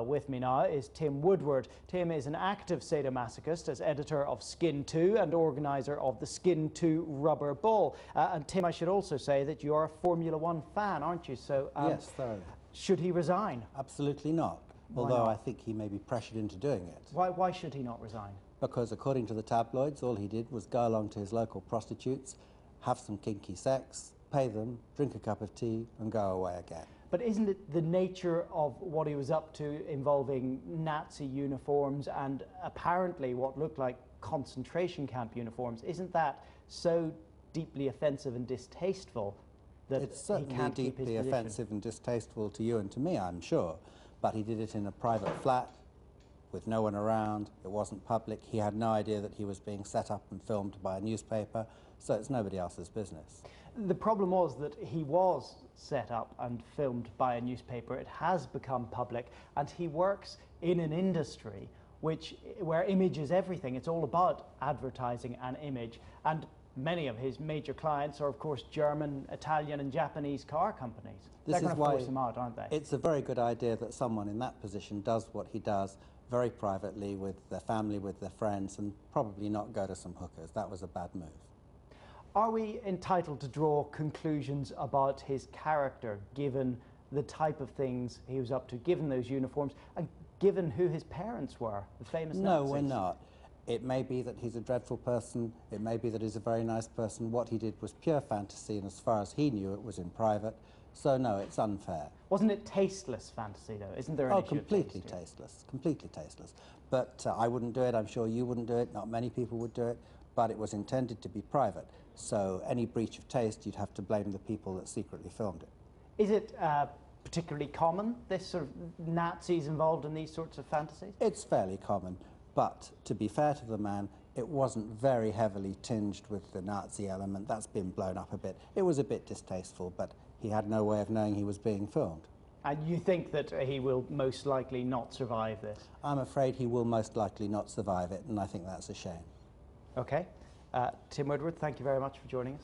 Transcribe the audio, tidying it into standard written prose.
With me now is Tim Woodward. Tim is an active sadomasochist as editor of Skin 2 and organiser of the Skin 2 Rubber Ball. And Tim, I should also say that you are a Formula One fan, aren't you? So, yes, thoroughly. Should he resign? Absolutely not. Although I think he may be pressured into doing it. Why should he not resign? Because according to the tabloids, all he did was go along to his local prostitutes, have some kinky sex, pay them, drink a cup of tea and go away again. But isn't it the nature of what he was up to involving Nazi uniforms and apparently what looked like concentration camp uniforms, isn't that so deeply offensive and distasteful that it's certainly he can't keep his deeply position? offensive and distasteful to you and to me, I'm sure. But he did it in a private flat with no one around. It wasn't public. He had no idea that he was being set up and filmed by a newspaper, so it's nobody else's business. The problem was that he was set up and filmed by a newspaper. It has become public, and he works in an industry where image is everything. It's all about advertising and image, and many of his major clients are, of course, German, Italian and Japanese car companies. They're going to force him out, aren't they? It's a very good idea that someone in that position does what he does very privately with their family, with their friends, and probably not go to some hookers. That was a bad move. Are we entitled to draw conclusions about his character, given the type of things he was up to, given those uniforms, and given who his parents were, the famous Nazis? No, we're not. It may be that he's a dreadful person, it may be that he's a very nice person. What he did was pure fantasy, and as far as he knew, it was in private. So no, it's unfair. Wasn't it tasteless fantasy, though? Isn't there an issue? Completely tasteless, completely tasteless. But I wouldn't do it, I'm sure you wouldn't do it, not many people would do it, but it was intended to be private. So any breach of taste, you'd have to blame the people that secretly filmed it. Is it particularly common, this sort of Nazis involved in these sorts of fantasies? It's fairly common, but to be fair to the man, it wasn't very heavily tinged with the Nazi element. That's been blown up a bit. It was a bit distasteful, but he had no way of knowing he was being filmed. And you think that he will most likely not survive this? I'm afraid he will most likely not survive it, and I think that's a shame. Okay. Tim Woodward, thank you very much for joining us.